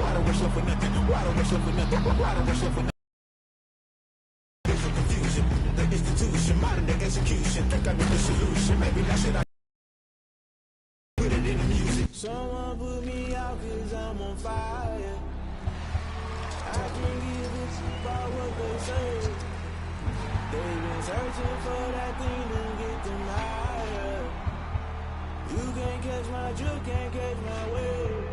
Why don't rush up for nothing? Why don't rush up for nothing? Why don't rush up for nothing? Confusion, the institution, modern day execution. Think I know the solution. Maybe I should put it in the music. Someone put me out cause I'm on fire. I can't give a fuck about what they say. They've been searching for that thing to get them higher. You can't catch my drift, can't catch my wave.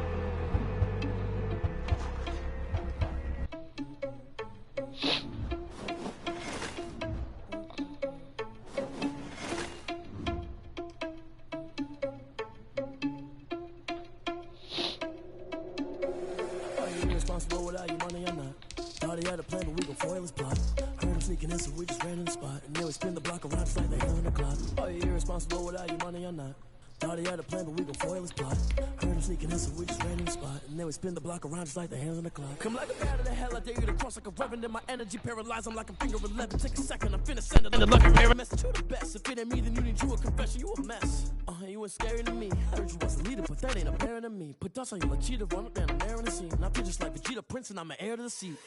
Responsible without your money or not. Thought he had a plan, but we gon' foil his plot. Heard him sneaking in, so we just ran in the spot. And then we spin the block around just like they hell in the clock. Are you irresponsible without your money or not? Thought he had a plan, but we gon' foil his plot. Heard him sneaking in, so we just ran in the spot. And then we spin the block around just like the hands on the clock. Come like a bat of the hell, I dare you to cross like a reverend. And my energy paralyzed, I'm like a finger 11. Take a second, I'm finna send it. And the lucky mirror message to the best. If it ain't me, then you need you a confession, you a mess. You ain't scary to me. Heard you was a leader, but that ain't apparent to me. Put dust on you like cheetah, run up down the air in the scene. And I feel just like Vegeta Prince, and I'm an heir to the seat.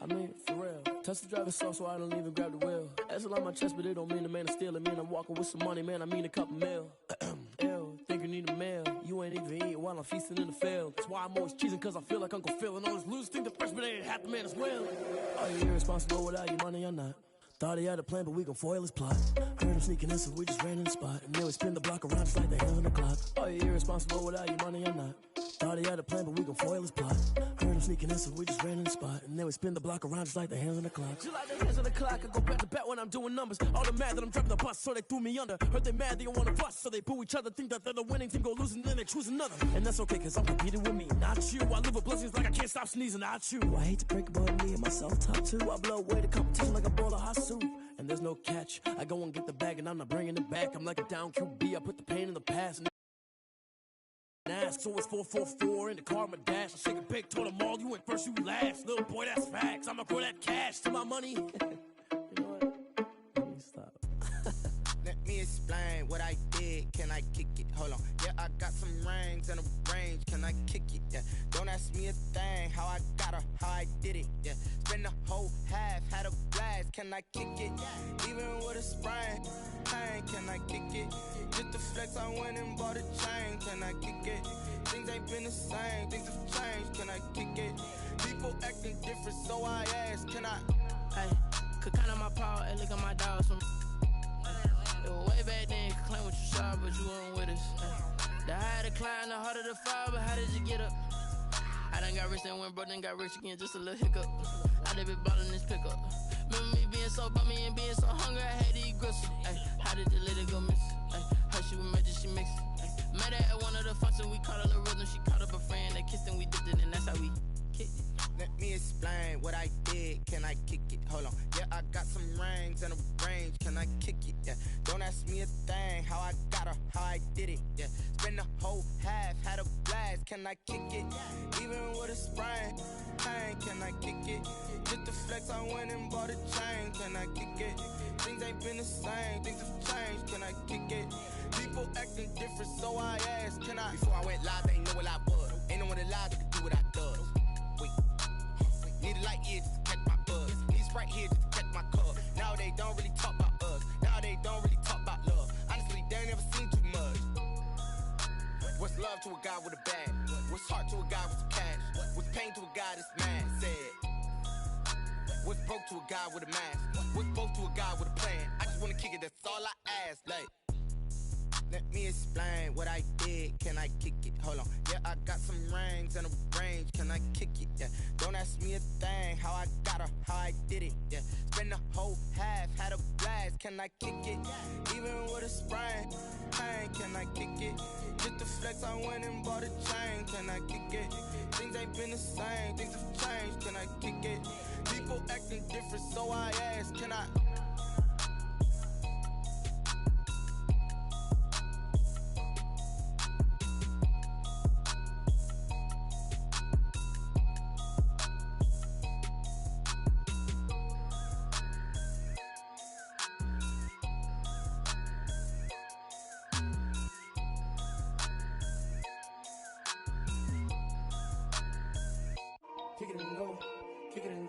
I mean, for real. Touch the driver's soft so I don't even grab the wheel. That's on my chest, but it don't mean the man is stealing. Man, I'm walking with some money, man, I mean a couple mil. Ew, think you need a meal. You ain't even eating while I'm feasting in the field. That's why I'm always cheesing, cause I feel like Uncle Phil. And all those losers think the freshman ain't half the man as well. Are you irresponsible without your money or not? Thought he had a plan, but we gon' foil his plot. Heard him sneaking in, so we just ran in the spot. And then we spin the block around just like the hands on the clock. Are you irresponsible without your money or not? Thought he had a plan, but we gon' foil his plot. Heard him sneaking in, so we just ran in the spot. And then we spin the block around just like the hands on the clock. Just like the hands on the clock, I go back to back when I'm doing numbers. All the mad that I'm driving the bus, so they threw me under. Heard they mad, they don't wanna bust, so they boo each other. Think that they're the winning team, go losing, then they choose another. And that's okay, cause I'm competing with me, not you. I live with blessings like I can't stop sneezing, not you. I hate to break about me and myself top two. I blow away the competition like a bowl of hot soup. And there's no catch. I go and get the bag and I'm not bringing it back. I'm like a down QB. I put the pain in the past. Ask, so it's 444 in the car, my dash. I shake a big, told them all, you went first, you last. Little boy, that's facts. I'ma grow that cash to my money. You know what? Let me stop. Let me explain what I did. Can I kick it? Hold on. Yeah, I got some rings and a range. Can I kick it? Yeah. Don't ask me a thing. How I got her, how I did it. Yeah. Spend the whole half, had a blast. Can I kick it? Even with a sprain. Pain, can I kick it? Just the flex, I went and bought a chain. Can I kick it? Things ain't been the same. Things have changed. Can I kick it? People acting different, so I ask. Can I? Hey, could count on my power and look at my dogs from. It was way back then, you could claim what you saw, but you weren't with us. The higher the climb, the harder the fall, but how did you get up? I done got rich, then went broke, then got rich again, just a little hiccup. I done been ballin' this pickup. Remember me being so bummy and being so hungry, I had to eat gristle. Ay, how did the lady go miss? Ay, her she was magic, she mixed. Met her at one of the functions, we caught a little rhythm, she caught up a friend, they kissed and we dipped it, and that's how we kicked it. Let me explain what I did. Can I kick it? Hold on. Yeah, I got some rings and a range. Can I kick it? Yeah. Don't ask me a thing. How I got her, how I did it. Yeah. Spend the whole half, had a blast. Can I kick it? Even with a sprain. Pain, can I kick it? Just the flex, I went and bought a chain. Can I kick it? Things ain't been the same. Things have changed. Can I kick it? People acting different, so I asked. Can I? Before I went live, they ain't know what I was. Ain't no one alive that could do what I does. Need a light here just to catch my buzz. Need Sprite here just to catch my cup. Now they don't really talk about us. Now they don't really talk about love. Honestly, they ain't never seen too much. What's love to a guy with a bag? What's heart to a guy with some cash? What's pain to a guy that's mad? Said. What's broke to a guy with a mask? What's both to a guy with a plan? I just wanna kick it, that's all I ask. Like, let me explain what I did. Can I kick it? Hold on. Yeah, I got some rings and a range. Can I kick it? Yeah. Don't ask me a thing. How I got her, how I did it. Yeah. Spend the whole half, had a blast. Can I kick it? Even with a sprain. Pain, can I kick it? Just the flex, I went and bought a chain. Can I kick it? Things ain't been the same. Things have changed. Can I kick it? People acting different, so I ask. Can I?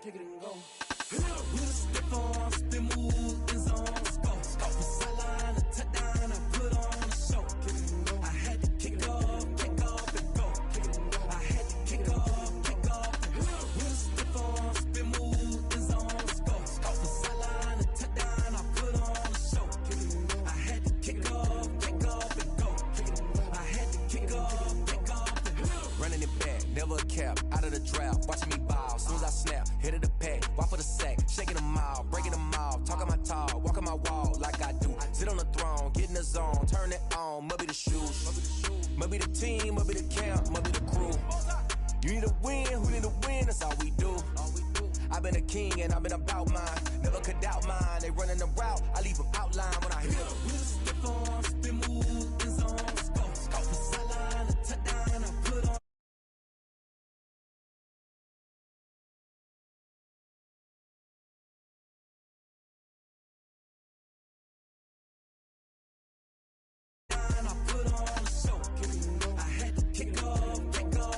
kick it and go. With a stiff arm, spin move, in zone, go. Off the sideline, a touchdown, I put on a show. I had to kick off and go. I had to kick off and go. With a stiff arm, spin move, in zone, go. Off the sideline, a touchdown, I put on a show. I had to kick off and go. I had to kick off and go. Running it back, never a cap, out of the draft, watching me ball, soon as I snap, hit of the pack, walk for the sack, shaking them all, breaking them all, talking my talk, walking my wall like I do, sit on the throne, get in the zone, turn it on, must be the shoes, must be the team, must be the camp, must be the crew, you need to win, who need to win, that's all we do, I've been a king and I've been about mine, never could doubt mine, they running the route, I leave them outline when I hit them. With a stiff arm, spin move, in zone, go. Off the sideline, a touchdown, I put on. I put on a show. I had to kick off and go.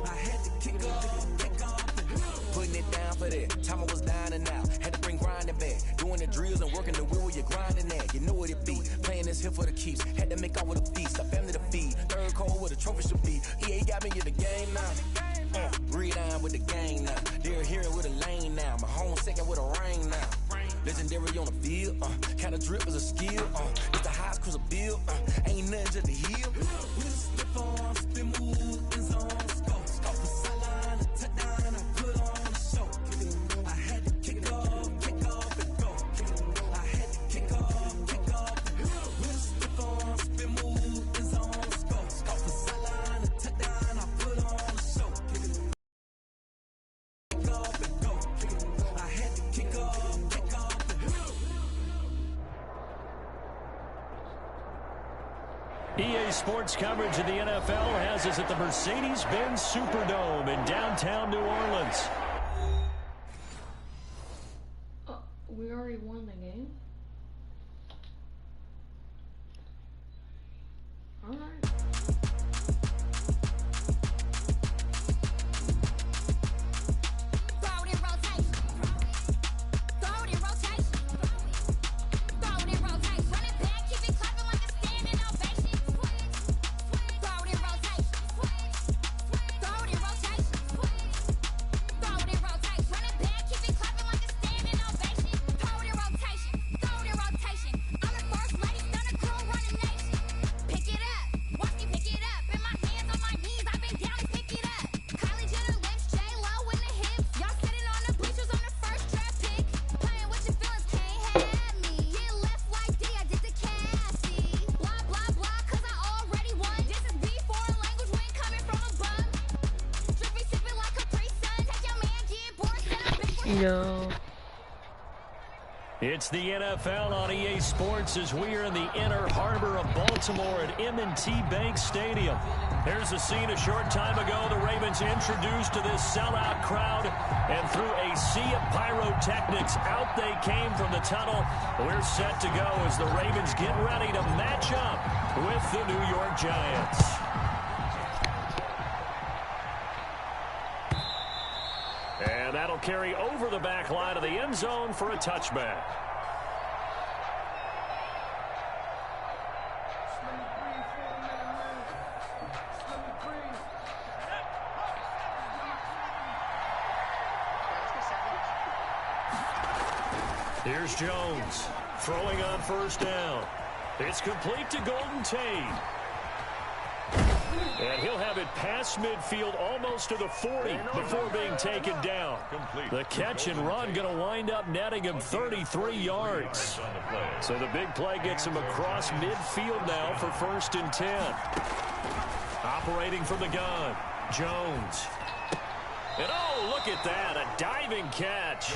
I had to kick off and go. Putting it down for that. Time I was down and out. Had to bring grinding back. Doing the drills and working the wheel where you're grinding at. You know what it be. Playing this here for the keeps. Had to make off with a feast. A family to feed. Third cold where the trophy should be. EA got me in the game now. Breathe down with the game now. They're here with a lane now. My home second with a rain now. Legendary on the field. Kind of drip is a skill. It's the highest cruiser bill. Ain't nothing just to heal. With a stiff arm, spin move, in zone, go. Off the sideline, a touchdown, I put on a show. I had to kick off and go. I had to kick off and go. With a stiff arm, spin move, in zone, go. Off the sideline, a touchdown, I put on a show. Kick off and go. I had to kick off and go. EA Sports coverage of the NFL has us at the Mercedes-Benz Superdome in downtown New Orleans. We already won the game? Alright. No. It's the NFL on EA Sports as we are in the inner harbor of Baltimore at M&T Bank Stadium. There's a scene a short time ago the Ravens introduced to this sellout crowd, and through a sea of pyrotechnics, out they came from the tunnel. We're set to go as the Ravens get ready to match up with the New York Giants. And that'll carry over the back line of the end zone for a touchback. Here's Jones throwing on first down. It's complete to Golden Tate. And he'll have it past midfield almost to the 40 before being taken down. The catch and run going to wind up netting him 33 yards. So the big play gets him across midfield now for 1st and 10. Operating from the gun, Jones. And oh, look at that, a diving catch.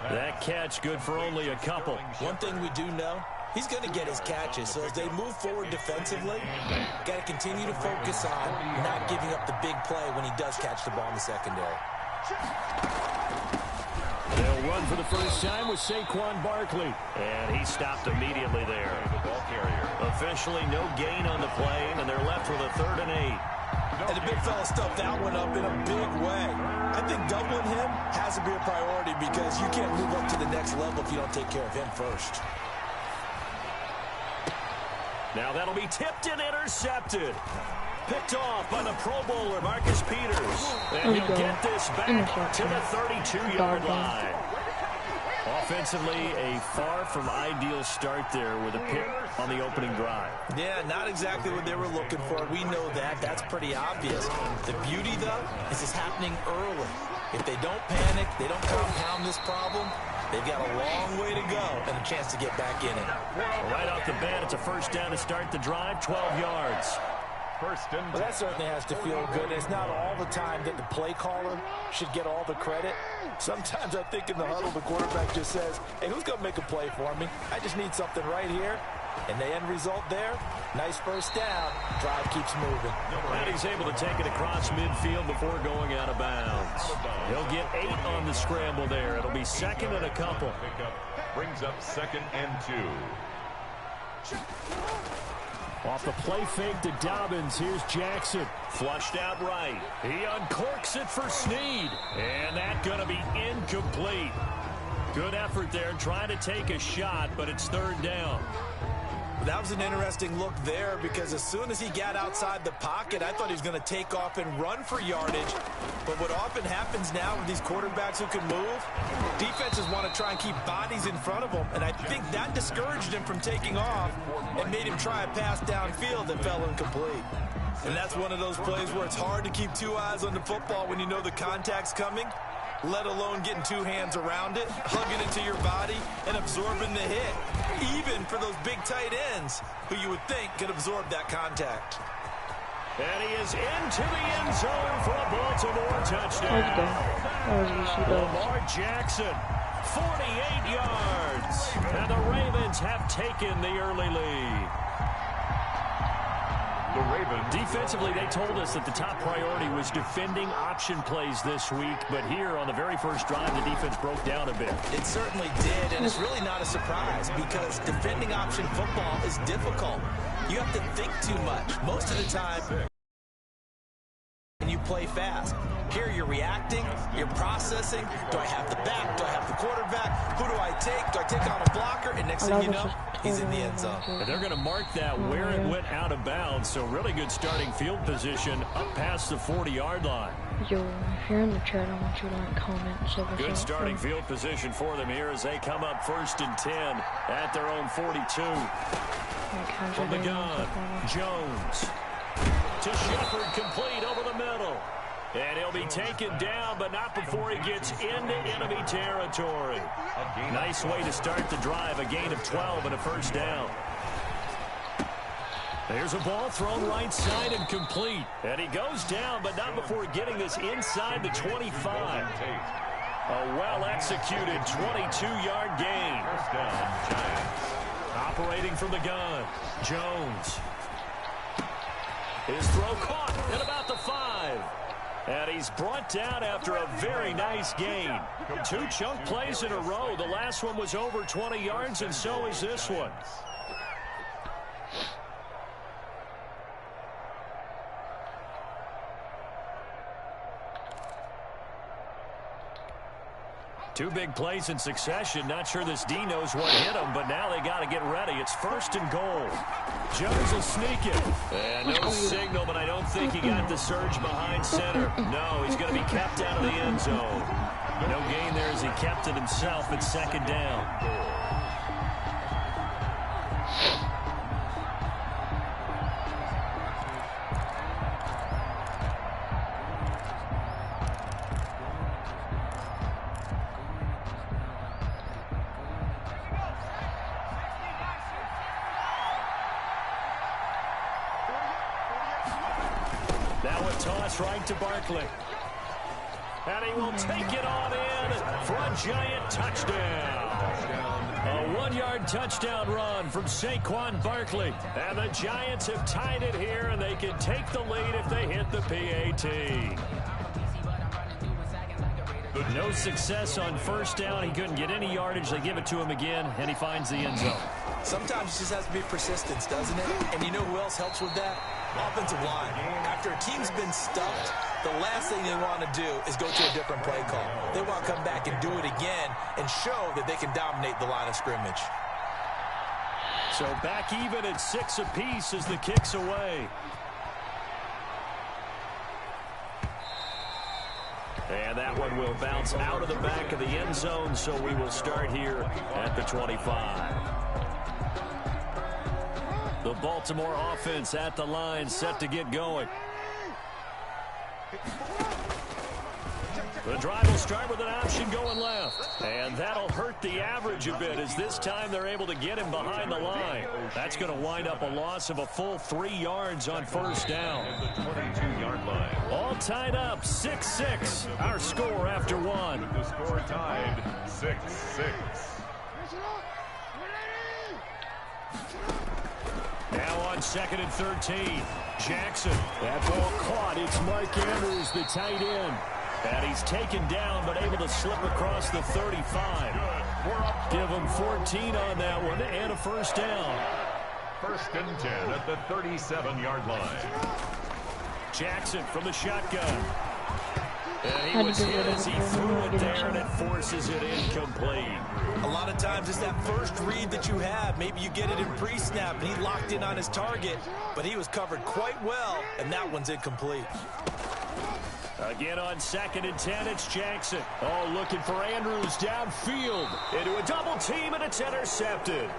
That catch good for only a couple. One thing we do know, he's going to get his catches. So as they move forward defensively, got to continue to focus on not giving up the big play when he does catch the ball in the secondary. They'll run for the first time with Saquon Barkley. And he stopped immediately there. Officially no gain on the play, and they're left with a 3rd and 8. And a big big fella stuffed that one up in a big way. I think doubling him has to be a priority because you can't move up to the next level if you don't take care of him first. Now that'll be tipped and intercepted. Picked off by the Pro Bowler, Marcus Peters. And he'll get this back to the 32-yard line. Offensively, a far from ideal start there with a pick on the opening drive. Yeah, not exactly what they were looking for. We know that. That's pretty obvious. The beauty, though, is it's happening early. If they don't panic, they don't compound this problem, they've got a long way to go and a chance to get back in it. Well, right off the bat, it's a first down to start the drive, 12 yards. Well, that certainly has to feel good. It's not all the time that the play caller should get all the credit. Sometimes I think in the huddle, the quarterback just says, hey, who's going to make a play for me? I just need something right here. And the end result there, nice first down. Drive keeps moving. And he's able to take it across midfield before going out of bounds. He'll get 8 on the scramble there. It'll be second and a couple. Brings up 2nd and 2. Off the play fake to Dobbins, here's Jackson. Flushed out right. He uncorks it for Snead. And that's going to be incomplete. Good effort there trying to take a shot, but it's third down. That was an interesting look there because as soon as he got outside the pocket, I thought he was going to take off and run for yardage. But what often happens now with these quarterbacks who can move, defenses want to try and keep bodies in front of them. And I think that discouraged him from taking off and made him try a pass downfield that fell incomplete. And that's one of those plays where it's hard to keep 2 eyes on the football when you know the contact's coming, let alone getting 2 hands around it, hugging it to your body, and absorbing the hit. Even for those big tight ends who you would think could absorb that contact. And he is into the end zone for a Baltimore touchdown. Lamar Jackson, 48 yards. And the Ravens have taken the early lead. The Ravens. Defensively, they told us that the top priority was defending option plays this week, but here on the very first drive, the defense broke down a bit. It certainly did, and it's really not a surprise because defending option football is difficult. You have to think too much. Most of the time, and you play fast. Here you're reacting, you're processing. Do I have the back? Do I have the quarterback? Who do I take? Do I take on a blocker? And next thing you know, he's in the end zone. And they're going to mark that where it went out of bounds. So really good starting field position up past the 40-yard line. Yo, if you're in the chat, I want you to like, comment. Good starting field position for them here as they come up 1st and 10 at their own 42. From the gun, Jones to Shepard, complete over the middle. And he'll be taken down, but not before he gets into enemy territory. Nice way to start the drive, a gain of 12 and a first down. There's a ball thrown right side and complete. And he goes down, but not before getting this inside the 25. A well-executed 22-yard gain. First down, Giants. Operating from the gun, Jones. His throw caught at about the 5. And he's brought down after a very nice gain. 2 chunk plays in a row. The last one was over 20 yards, and so is this one. Two big plays in succession. Not sure this D knows what hit him, but now they got to get ready. It's 1st and goal. Jones will sneak it. And no signal, but I don't think he got the surge behind center. No, he's going to be kept out of the end zone. No gain there as he kept it himself at 2nd down. Right to Barkley. And he will take it on in for a giant touchdown. A 1-yard touchdown run from Saquon Barkley. And the Giants have tied it here, and they can take the lead if they hit the PAT. No success on first down. He couldn't get any yardage. They give it to him again, and he finds the end zone. Sometimes it just has to be persistence, doesn't it? And you know who else helps with that? Offensive line. After after a team's been stuffed, the last thing they want to do is go to a different play call. They want to come back and do it again and show that they can dominate the line of scrimmage. So back even at 6 apiece as the kick's away. And that one will bounce out of the back of the end zone, so we will start here at the 25. The Baltimore offense at the line, set to get going. The drive will start with an option going left. And that'll hurt the average a bit as this time they're able to get him behind the line. That's going to wind up a loss of a full 3 yards on first down. The 22-yard line. All tied up, 6-6. Our score after one. The score tied 6-6. Now on 2nd and 13. Jackson. That ball caught. It's Mark Andrews, the tight end. And he's taken down, but able to slip across the 35. Give him 14 on that one and a first down. 1st and 10 at the 37-yard line. Jackson from the shotgun. And he was hit as he threw it there, and it forces it incomplete. A lot of times it's that first read that you have. Maybe you get it in pre-snap, and he locked in on his target, but he was covered quite well, and that one's incomplete. Again on 2nd and 10, it's Jackson. Oh, looking for Andrews downfield. Into a double team, and it's intercepted.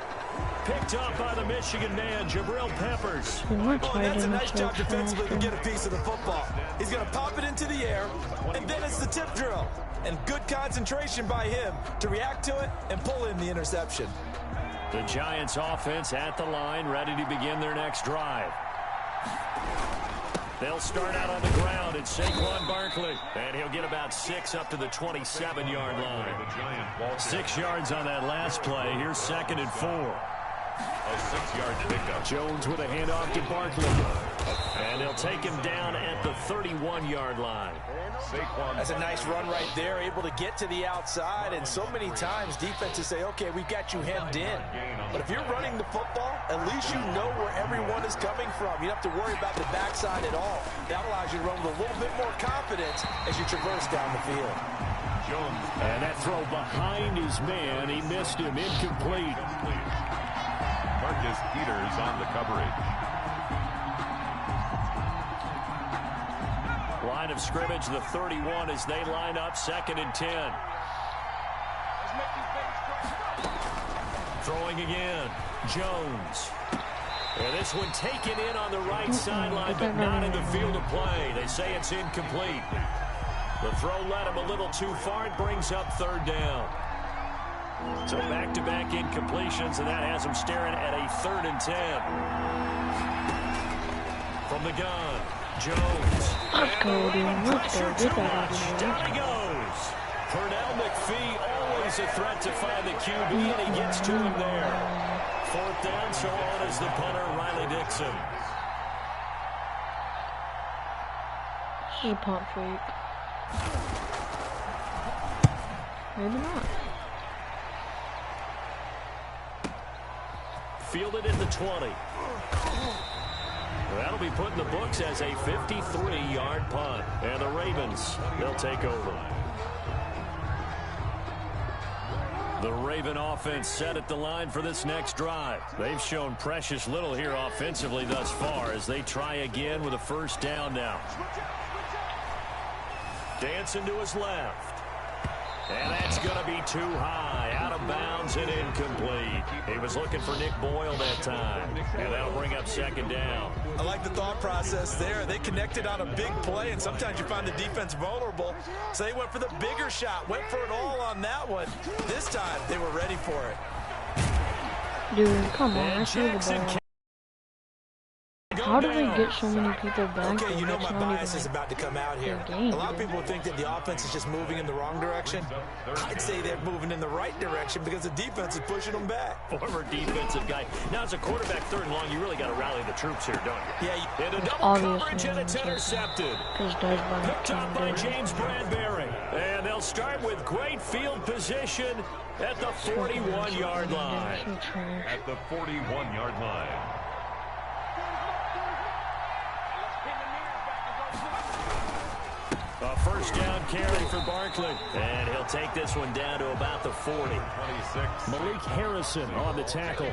Picked up by the Michigan man, Jabril Peppers. Oh, that's a nice job defensively to get a piece of the football. He's going to pop it into the air, and then it's the tip drill. And good concentration by him to react to it and pull in the interception. The Giants offense at the line, ready to begin their next drive. They'll start out on the ground. It's Saquon Barkley. And he'll get about 6 up to the 27-yard line. 6 yards on that last play. Here's 2nd and 4. A 6-yard pickup. Jones with a handoff to Barkley. And they'll take him down at the 31-yard line. That's a nice run right there, able to get to the outside. And so many times defenses say, okay, we've got you hemmed in. But if you're running the football, at least you know where everyone is coming from. You don't have to worry about the backside at all. That allows you to run with a little bit more confidence as you traverse down the field. Jones. And that throw behind his man. He missed him. Incomplete. Marcus Peters on the coverage. Line of scrimmage, the 31 as they line up, 2nd and 10. Throwing again, Jones. And this one taken in on the right sideline, but not in the field of play. They say it's incomplete. The throw led him a little too far. It brings up 3rd down. So back-to-back incompletions, and that has him staring at a 3rd and 10. From the gun, Jones. Let's go, dude. Let's go. Get that out of here. Down he goes. Pernell McPhee, always a threat to find the QB, and he gets to him there. 4th down, so on is the punter, Riley Dixon. This is a pump fake. Maybe not. Fielded at the 20. That'll be put in the books as a 53-yard punt. And the Ravens, they'll take over. The Raven offense set at the line for this next drive. They've shown precious little here offensively thus far as they try again with a first down now. Dancing to his left. And that's going to be too high, out of bounds and incomplete. He was looking for Nick Boyle that time, and that'll bring up 2nd down. I like the thought process there. They connected on a big play, and sometimes you find the defense vulnerable. So they went for the bigger shot, went for it all on that one. This time, they were ready for it. Dude, come on, I see the ball. How do they get so many people back? Okay, you know my bias is about to come out here. A lot of people think that the offense is just moving in the wrong direction. I'd say they're moving in the right direction because the defense is pushing them back. Former defensive guy. Now, as a quarterback 3rd and long, you really got to rally the troops here, don't you? Yeah. Into double coverage, and it's intercepted. Picked up by James Bradbury. And they'll start with great field position at the 41-yard line. At the 41-yard line. A first down carry for Barkley. And he'll take this one down to about the 40. 26. Malik Harrison on the tackle.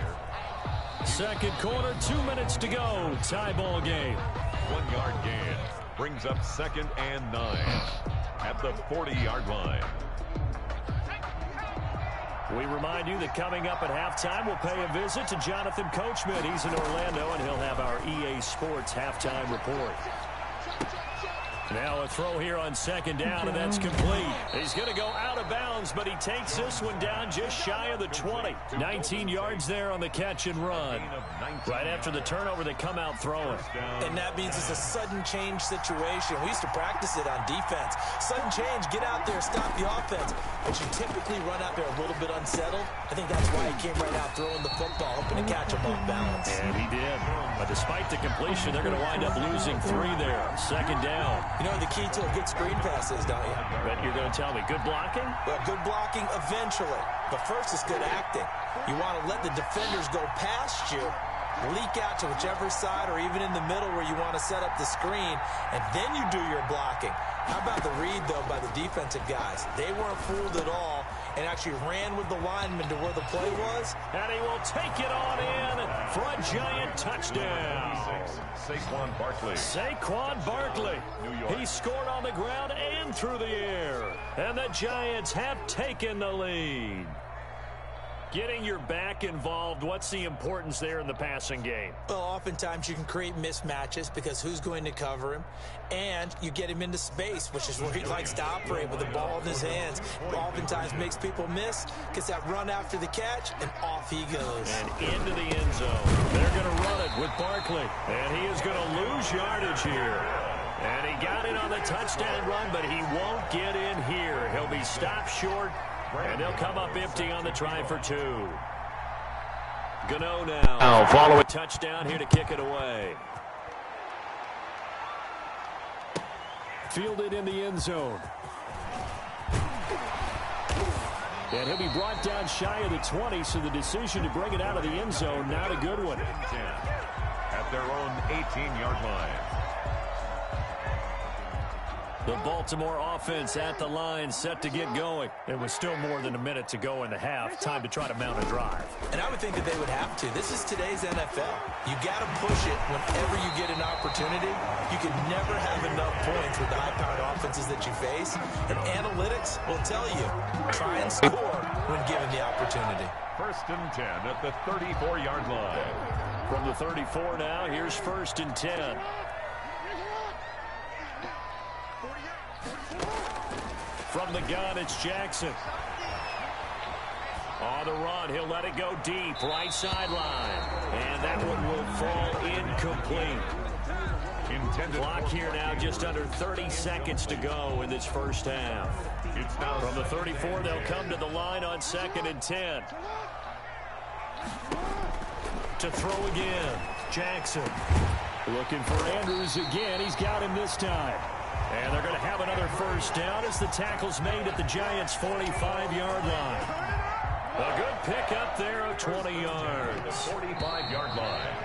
Second quarter, 2 minutes to go. Tie ball game. 1 yard gain. Brings up 2nd and 9 at the 40-yard line. We remind you that coming up at halftime, we'll pay a visit to Jonathan Coachman. He's in Orlando, and he'll have our EA Sports halftime report. Now a throw here on 2nd down, and that's complete. He's going to go out of bounds, but he takes this one down just shy of the 20. 19 yards there on the catch and run. Right after the turnover, they come out throwing. And that means it's a sudden change situation. We used to practice it on defense. Sudden change, get out there, stop the offense. But you typically run out there a little bit unsettled. I think that's why he came right out throwing the football, hoping to catch him off balance. And he did. But despite the completion, they're going to wind up losing 3 there. 2nd down. You know the key to a good screen pass is, don't you? But you're going to tell me, good blocking? Well, good blocking eventually. But first is good acting. You want to let the defenders go past you, leak out to whichever side or even in the middle where you want to set up the screen, and then you do your blocking. How about the read, though, by the defensive guys? They weren't fooled at all and actually ran with the lineman to where the play was. And he will take it on in for a giant touchdown. Saquon Barkley. Saquon Barkley. He scored on the ground and through the air. And the Giants have taken the lead. Getting your back involved, what's the importance there in the passing game? Well, oftentimes you can create mismatches because who's going to cover him? And you get him into space, which is where he likes to operate with the ball in his hands. Oftentimes makes people miss, gets that run after the catch, and off he goes. And into the end zone. They're going to run it with Barkley. And he is going to lose yardage here. And he got it on the touchdown run, but he won't get in here. He'll be stopped short. And they'll come up empty on the try for 2. Gano now. Follow a touchdown here to kick it away. Fielded in the end zone. And he'll be brought down shy of the 20, so the decision to bring it out of the end zone, not a good one. At their own 18-yard line. The Baltimore offense at the line, set to get going. It was still more than a minute to go in the half. Time to try to mount a drive. And I would think that they would have to. This is today's NFL. You got to push it whenever you get an opportunity. You can never have enough points with the high-powered offenses that you face. And analytics will tell you, try and score when given the opportunity. 1st and 10 at the 34-yard line. From the 34 now, here's 1st and 10. From the gun, it's Jackson. On the run, he'll let it go deep, right sideline. And that one will fall incomplete. Clock here now, just under 30 seconds to go in this first half. From the 34, they'll come to the line on 2nd and 10. To throw again, Jackson. Looking for Andrews again. He's got him this time. And they're going to have another first down as the tackle's made at the Giants' 45-yard line. A good pickup there of 20 yards. 45-yard line.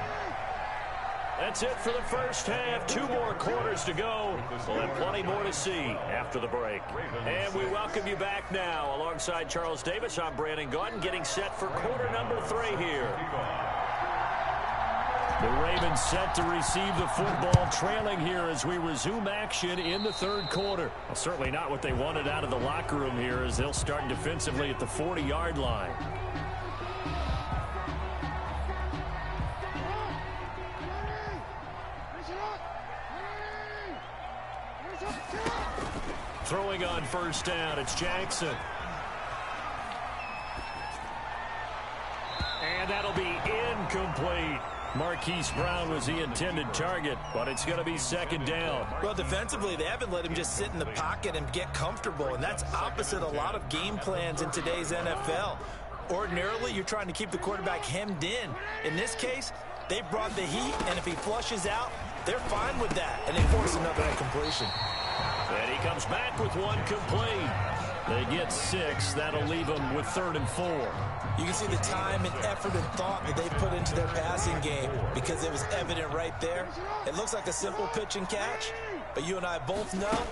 That's it for the first half. 2 more quarters to go. We'll have plenty more to see after the break. And we welcome you back now. Alongside Charles Davis, I'm Brandon Gordon, getting set for quarter number 3 here. The Ravens set to receive the football, trailing here as we resume action in the 3rd quarter. Well, certainly not what they wanted out of the locker room here as they'll start defensively at the 40-yard line. Throwing on first down, it's Jackson. And that'll be incomplete. Marquise Brown was the intended target, but it's going to be 2nd down. Well, defensively, they haven't let him just sit in the pocket and get comfortable, and that's opposite a lot of game plans in today's NFL. Ordinarily, you're trying to keep the quarterback hemmed in. In this case, they brought the heat, and if he flushes out, they're fine with that, and they force another incompletion. And he comes back with one complete. They get 6. That'll leave them with 3rd and 4. You can see the time and effort and thought that they put into their passing game because it was evident right there. It looks like a simple pitch and catch, but you and I both know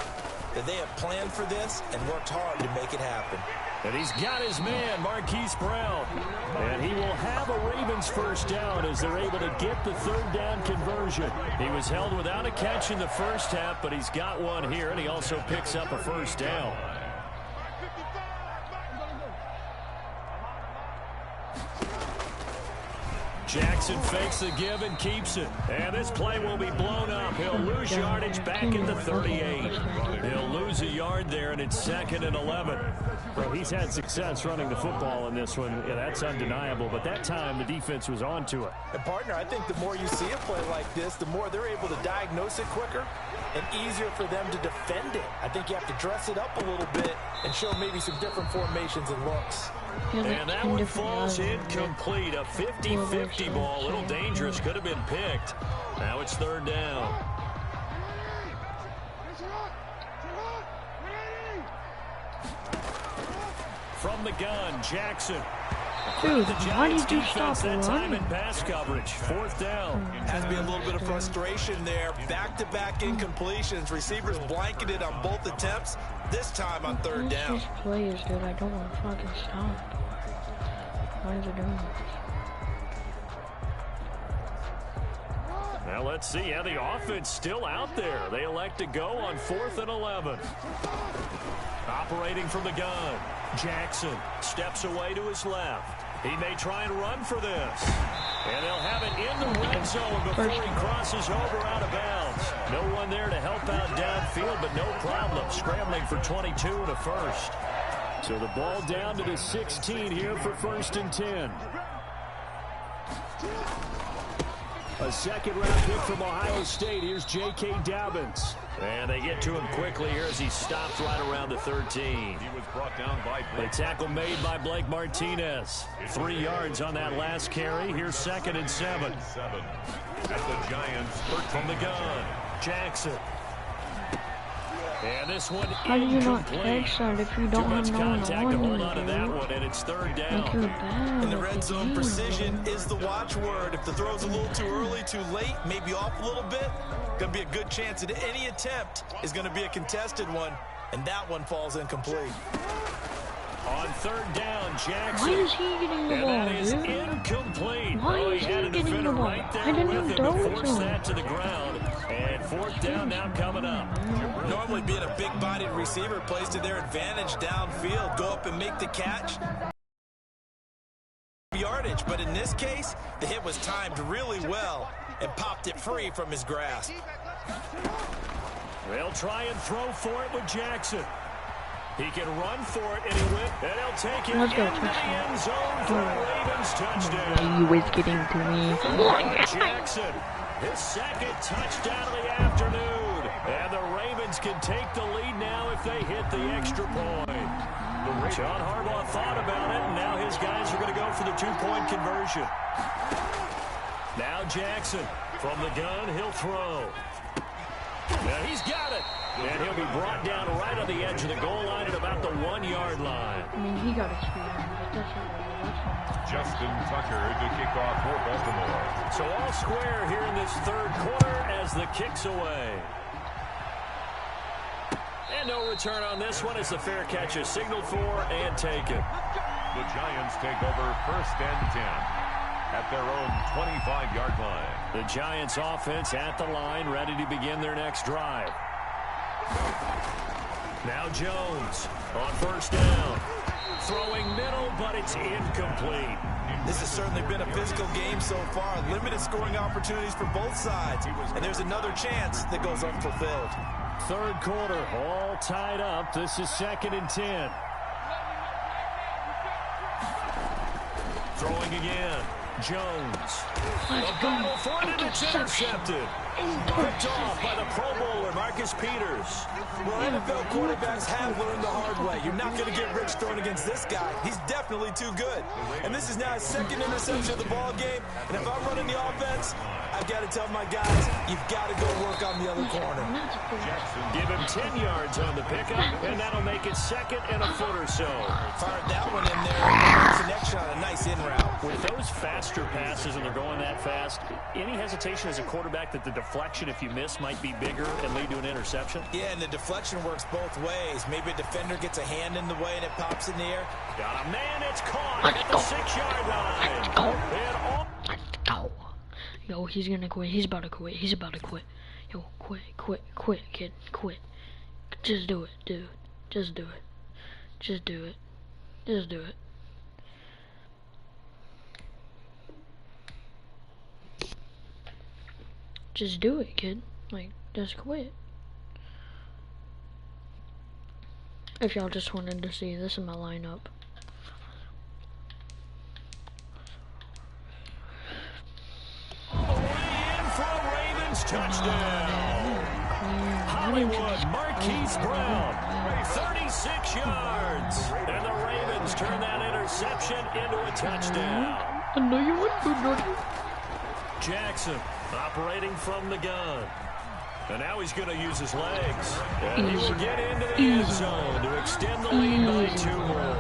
that they have planned for this and worked hard to make it happen. And he's got his man, Marquise Brown. And he will have a Ravens first down as they're able to get the third down conversion. He was held without a catch in the first half, but he's got one here, and he also picks up a first down. Jackson fakes the give and keeps it. And this play will be blown up. He'll lose yardage back at the 38. He'll lose a yard there, and it's 2nd and 11. Well, he's had success running the football in this one. Yeah, that's undeniable. But that time, the defense was on to it. And, partner, I think the more you see a play like this, the more they're able to diagnose it quicker and easier for them to defend it. I think you have to dress it up a little bit and show maybe some different formations and looks. And that one falls incomplete. A 50-50 ball. A little dangerous. Could have been picked. Now it's third down. From the gun, Jackson. Dude, why did you stop that time in running? pass coverage. Fourth down. Has to be a little bit of frustration there. Back-to-back incompletions. Receivers blanketed on both attempts. This time on third down. This play is good. I don't want to fucking stop. Why is it doing this? Now let's see. Yeah, the offense still out there. They elect to go on 4th and 11. Operating from the gun. Jackson steps away to his left. He may try and run for this. And they'll have it in the red zone before he crosses over out of bounds. No one there to help out downfield, but no problem. Scrambling for 22 and a first. So the ball down to the 16 here for 1st and 10. A second-round pick from Ohio State. Here's J.K. Dobbins. And they get to him quickly here as he stops right around the 13. He was brought down by The tackle made by Blake Martinez. 3 yards on that last carry. Here's 2nd and 7. At the Giants. From the gun, Jackson. And this one How do you not incomplete. catch that if you don't Too much have no one contact to on hold you, on to that one, and it's third Like down. you're bad In the at red the zone, game, precision bro. is the watchword. If the throw's a little too early, too late, maybe off a little bit, going to be a good chance that any attempt is going to be a contested one, and that one falls incomplete. On third down, Jackson. Why is he getting the And ball, that is dude? incomplete. Why Oh, is he had he a getting the defender ball? right there I didn't with even him throw to it force to him. that to the ground. And 4th down now coming up. Normally being a big-bodied receiver plays to their advantage downfield. Go up and make the catch. Yardage, but in this case, the hit was timed really well and popped it free from his grasp. They'll try and throw for it with Jackson. He can run for it, and he went, and he'll take it Let's go, into the touchdown. end zone for a Ravens touchdown. He was getting to me. Jackson, his 2nd touchdown of the afternoon. And the Ravens can take the lead now if they hit the extra point. John Harbaugh thought about it, and now his guys are going to go for the 2-point conversion. Now Jackson, from the gun, he'll throw. Now he's got it. And he'll be brought down right on the edge of the goal line at about the 1-yard line. I mean, he got experience. That's not Justin Tucker to kick off for Baltimore. So all square here in this third quarter as the kick's away. And no return on this one as the fair catch is signaled for and taken. The Giants take over 1st and 10 at their own 25-yard line. The Giants offense at the line, ready to begin their next drive. Now Jones on 1st down. Throwing middle, but it's incomplete. This has certainly been a physical game so far. Limited scoring opportunities for both sides. And there's another chance that goes unfulfilled. Third quarter, all tied up. This is 2nd and 10. Throwing again. Jones. The battle for it, and it's intercepted. Picked off by the Pro Bowler, Marcus Peters. Well, NFL quarterbacks have learned the hard way. You're not going to get rich throwing against this guy. He's definitely too good. And this is now his 2nd interception of the ball game. And if I'm running the offense, I've got to tell my guys, you've got to go work on the other corner. Give him 10 yards on the pickup, and that'll make it 2nd and a foot or so. Fired that one in there. Connection on a nice in route. With those faster passes and they're going that fast, any hesitation as a quarterback that the deflection, if you miss, might be bigger and lead to an interception. Yeah, and the deflection works both ways. Maybe a defender gets a hand in the way and it pops in the air. Got a man, it's caught at the 6-yard line. Let's go. Yo, he's gonna quit. He's about to quit. He's about to quit. Yo, quit, kid, quit. Just do it, dude. Just do it. Just do it. Just do it. Just do it, kid. Like, just quit. If y'all just wanted to see, this is my lineup. Touchdown. Hollywood, Marquise Brown, 36 yards. And the Ravens turn that interception into a touchdown. I know you want to, Jordan. Jackson operating from the gun. And now he's going to use his legs. And he will get into the end zone to extend the lead by 2 more.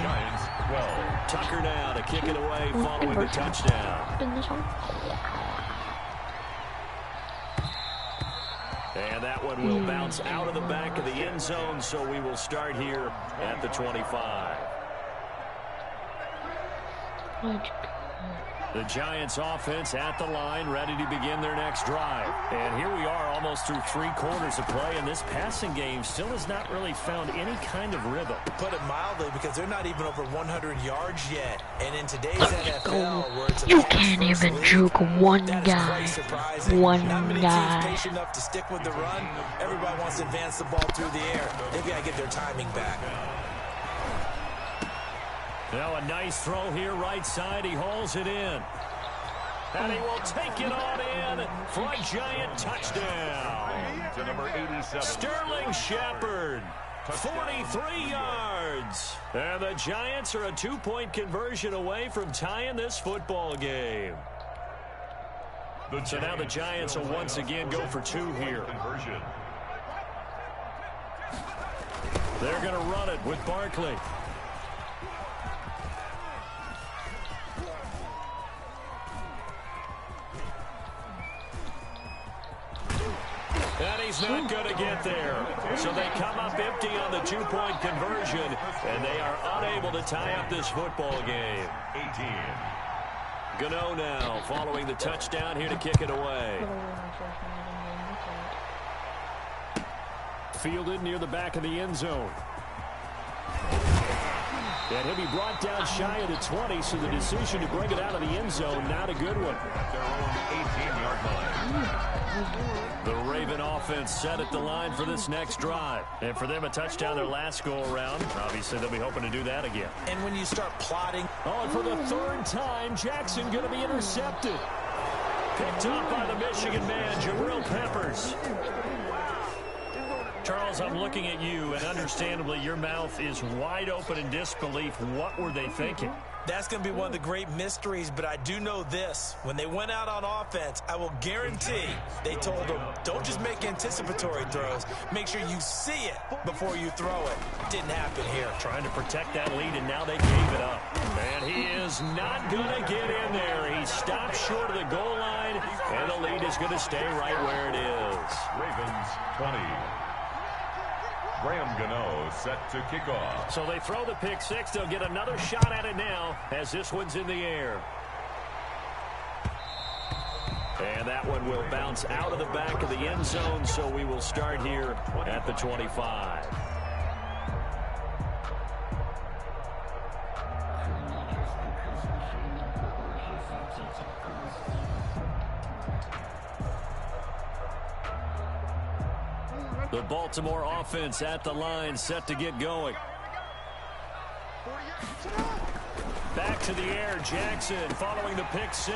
Giants 12. Tucker now to kick it away following the touchdown. And that one will bounce out of the back of the end zone, so we will start here at the 25. The Giants offense at the line, ready to begin their next drive. And here we are almost through 3 quarters of play, and this passing game still has not really found any kind of rhythm. To put it mildly, because they're not even over 100 yards yet. And in today's NFL, where it's you can't even juke one guy. One not many guy. teams patient enough to stick with the run. Everybody wants to advance the ball through the air. They've got to get their timing back. Now a nice throw here, right side. He hauls it in. And he will take it on in for a Giant touchdown. To number 87. Sterling Shepard, 43 yards. And the Giants are a 2-point conversion away from tying this football game. So now the Giants will once again go for 2 here. They're going to run it with Barkley. And he's not going to get there. So they come up empty on the 2-point conversion, and they are unable to tie up this football game. 18. Gano now following the touchdown here to kick it away. Fielded near the back of the end zone. And he'll be brought down shy of the 20, so the decision to bring it out of the end zone, not a good one. Their own 18-yard line. The Raven offense set at the line for this next drive. And for them, a touchdown their last go-around. Obviously, they'll be hoping to do that again. And when you start plotting... Oh, and for the 3rd time, Jackson going to be intercepted. Picked up by the Michigan man, Jabril Peppers. Charles, I'm looking at you, and understandably, your mouth is wide open in disbelief. What were they thinking? That's going to be one of the great mysteries, but I do know this. When they went out on offense, I will guarantee they told them, don't just make anticipatory throws. Make sure you see it before you throw it. Didn't happen here. Trying to protect that lead, and now they gave it up. And he is not going to get in there. He stopped short of the goal line, and the lead is going to stay right where it is. Ravens 20. Graham Gano set to kick off. So they throw the pick 6. They'll get another shot at it now as this one's in the air. And that one will bounce out of the back of the end zone, so we will start here at the 25. The Baltimore offense at the line, set to get going. Back to the air, Jackson following the pick 6.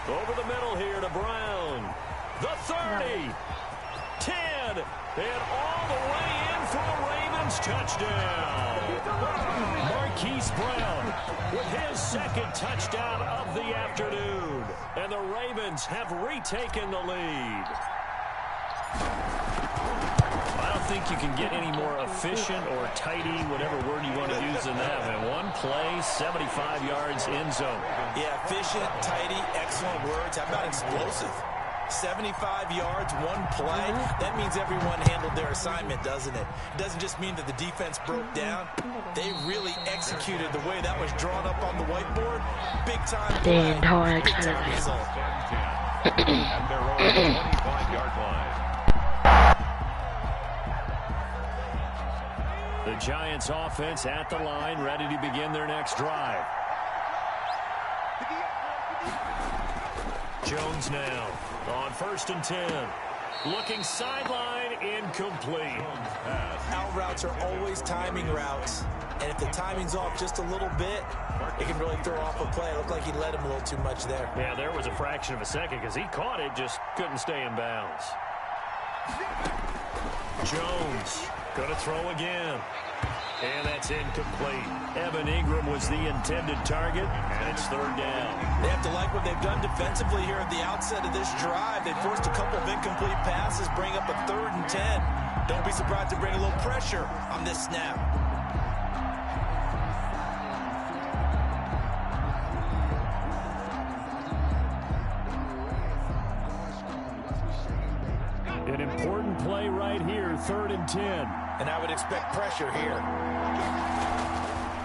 Over the middle here to Brown. The 30, 10, and all the way in for a Ravens touchdown. Marquise Brown with his 2nd touchdown of the afternoon. And the Ravens have retaken the lead. I don't think you can get any more efficient or tidy, whatever word you want to use than that. Man, one play, 75 yards, end zone. Yeah, efficient, tidy, excellent words. How about explosive? 75 yards, one play. That means everyone handled their assignment, doesn't it? It doesn't just mean that the defense broke down. They really executed the way that was drawn up on the whiteboard. Big time play, big time result. At their own 25-yard line. The Giants offense at the line, ready to begin their next drive. Jones now on 1st and 10. Looking sideline, incomplete. Out routes are always timing routes. And if the timing's off just a little bit, it can really throw off a play. It looked like he let him a little too much there. Yeah, there was a fraction of a second because he caught it, just couldn't stay in bounds. Jones going to throw again. And that's incomplete. Evan Ingram was the intended target, and it's 3rd down. They have to like what they've done defensively here at the outset of this drive. They forced a couple of incomplete passes, bring up a 3rd and 10. Don't be surprised to bring a little pressure on this snap. An important play right here, 3rd and 10. And I would expect pressure here.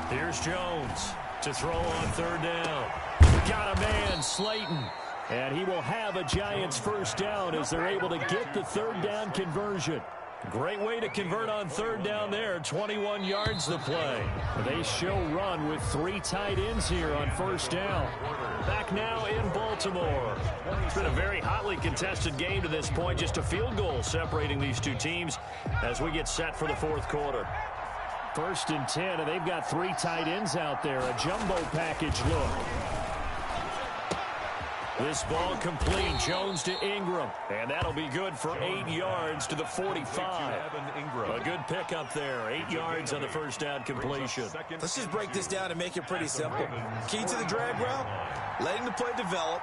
Here's Jones to throw on 3rd down. Got a man, Slayton. And he will have a Giants 1st down as they're able to get the 3rd down conversion. Great way to convert on 3rd down there. 21 yards the play. They show run with 3 tight ends here on 1st down. Back now in Baltimore. It's been a very hotly contested game to this point. Just a field goal separating these two teams as we get set for the 4th quarter. 1st and 10, and they've got 3 tight ends out there. A jumbo package look. This ball complete. Jones to Ingram. And that'll be good for 8 yards to the 45. A good pickup there. 8 yards on the 1st down completion. Let's just break this down and make it pretty simple. Key to the drag route, letting the play develop,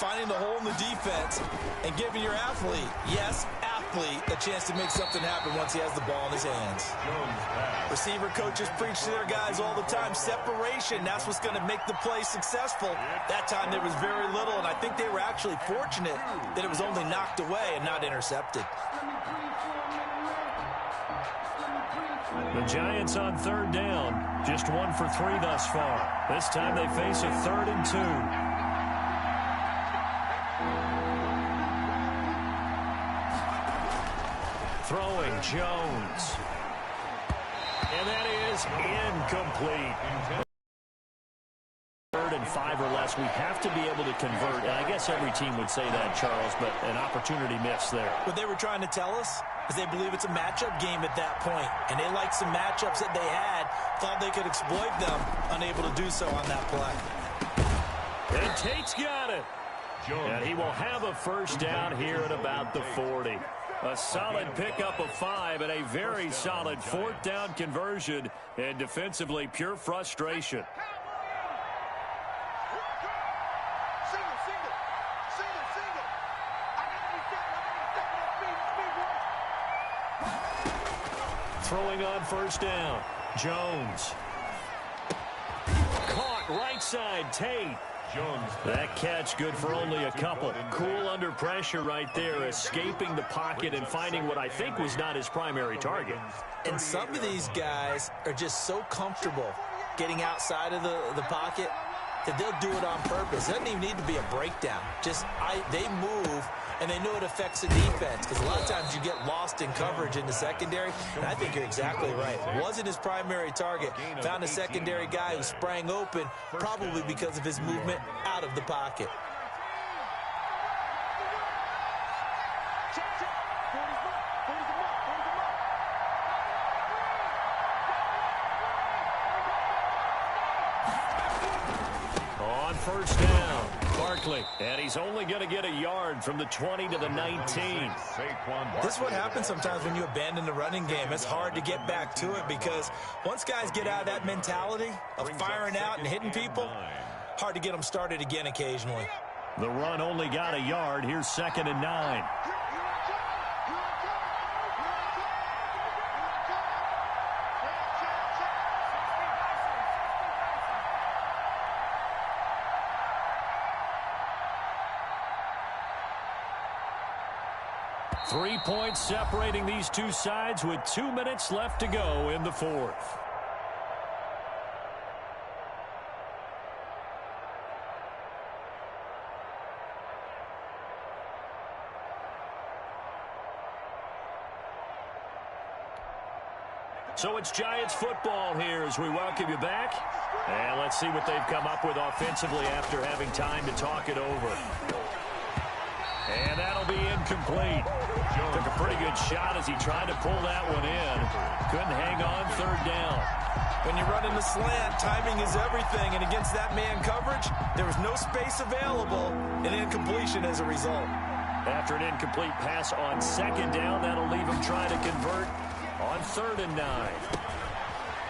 finding the hole in the defense, and giving your athlete, yes, athlete, a chance to make something happen once he has the ball in his hands. Receiver coaches preach to their guys all the time. Separation, that's what's going to make the play successful. That time there was very little, and I think they were actually fortunate that it was only knocked away and not intercepted. The Giants on 3rd down, just 1 for 3 thus far. This time they face a 3rd and 2. Throwing Jones. And that is incomplete. 3rd and 5 or less, we have to be able to convert. And I guess every team would say that, Charles, but an opportunity missed there. What they were trying to tell us is they believe it's a matchup game at that point. And they liked some matchups that they had, thought they could exploit them, unable to do so on that play. And Tate's got it. And he will have a 1st down here at about the 40. A solid pickup of 5 and a very solid 4th down conversion, and defensively pure frustration. Throwing on 1st down, Jones. Caught right side, Tate. Jones. That catch good for only a couple. Cool under pressure right there, escaping the pocket and finding what I think was not his primary target. And some of these guys are just so comfortable getting outside of the pocket that they'll do it on purpose. It doesn't even need to be a breakdown. Just they move, and they know it affects the defense, because a lot of times you get lost in coverage in the secondary, and I think you're exactly right. Wasn't his primary target. Found a secondary guy who sprang open, probably because of his movement out of the pocket. On 1st down, Barkley, and he's only going to get a yard from the 20 to the 19. This is what happens sometimes when you abandon the running game. It's hard to get back to it, because once guys get out of that mentality of firing out and hitting people, hard to get them started again occasionally. The run only got a yard. Here's 2nd and 9. 3 points separating these two sides with 2 minutes left to go in the fourth. So it's Giants football here as we welcome you back. And let's see what they've come up with offensively after having time to talk it over. And that'll be incomplete. Took a pretty good shot as he tried to pull that one in. Couldn't hang on third down. When you run in the slant, timing is everything. And against that man coverage, there was no space available. An incompletion as a result. After an incomplete pass on second down, that'll leave him trying to convert on 3rd and 9.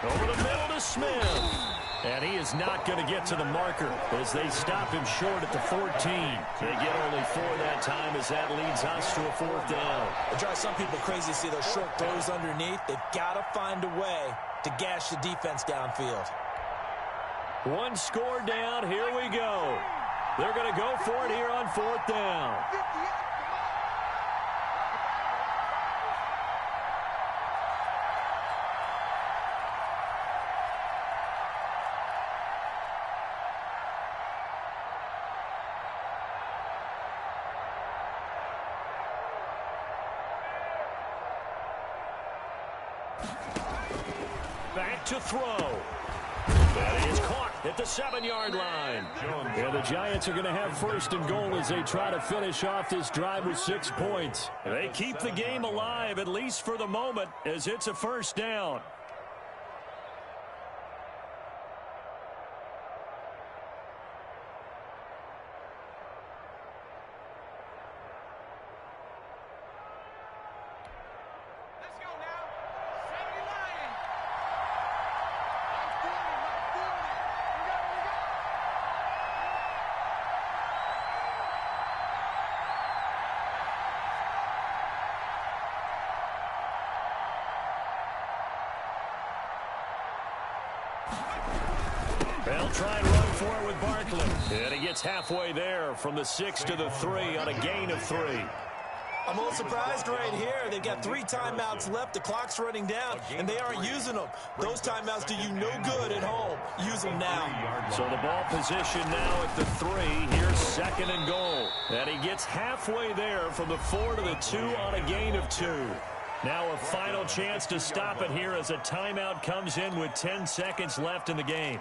Over the middle to Smith. And he is not going to get to the marker as they stop him short at the 14. They get only 4 that time as that leads us to a 4th down. It drives some people crazy to see those short throws underneath. They've got to find a way to gash the defense downfield. One score down. Here we go. They're going to go for it here on 4th down. Back to throw. That is caught at the 7-yard line. And the Giants are going to have 1st and goal as they try to finish off this drive with 6 points. They keep the game alive, at least for the moment, as it's a 1st down. They'll try and run for it with Barkley. And he gets halfway there from the 6 to the 3 on a gain of 3. I'm a little surprised right here. They've got 3 timeouts left. The clock's running down, and they aren't using them. Those timeouts do you no good at home. Use them now. So the ball position now at the 3. Here's 2nd and goal. And he gets halfway there from the 4 to the 2 on a gain of 2. Now a final chance to stop it here as a timeout comes in with 10 seconds left in the game.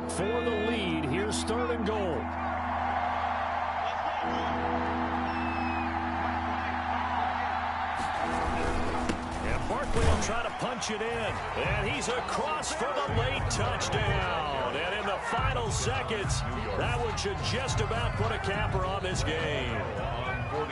For the lead, here's 3rd and goal. And Barkley will try to punch it in. And he's across for the late touchdown. And in the final seconds, that one should just about put a capper on this game.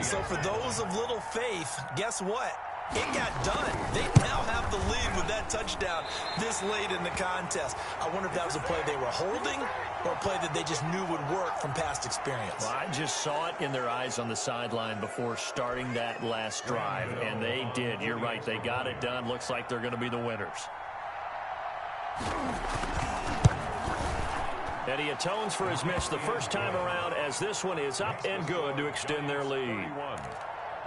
So for those of little faith, guess what? It got done. They now have the lead with that touchdown this late in the contest. I wonder if that was a play they were holding or a play that they just knew would work from past experience. Well, I just saw it in their eyes on the sideline before starting that last drive, and they did. You're right. They got it done. Looks like they're going to be the winners. And he atones for his miss the first time around as this one is up and good to extend their lead.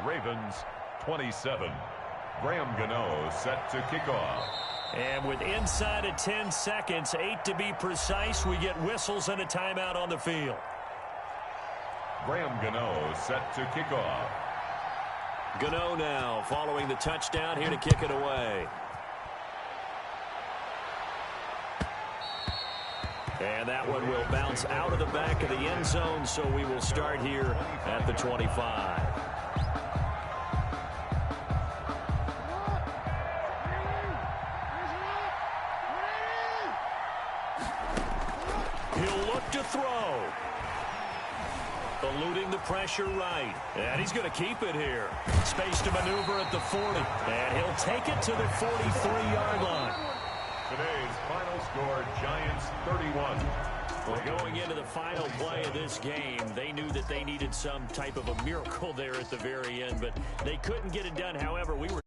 Ravens 27. Graham Gano set to kick off. And with inside of 10 seconds, 8 to be precise, we get whistles and a timeout on the field. Graham Gano set to kick off. Gano now following the touchdown here to kick it away. And that one will bounce out of the back of the end zone, so we will start here at the 25. He'll look to throw. Eluding the pressure right. And he's going to keep it here. Space to maneuver at the 40. And he'll take it to the 43-yard line. Today's final score, Giants 31. Well, going into the final play of this game, they knew that they needed some type of a miracle there at the very end, but they couldn't get it done. However, we were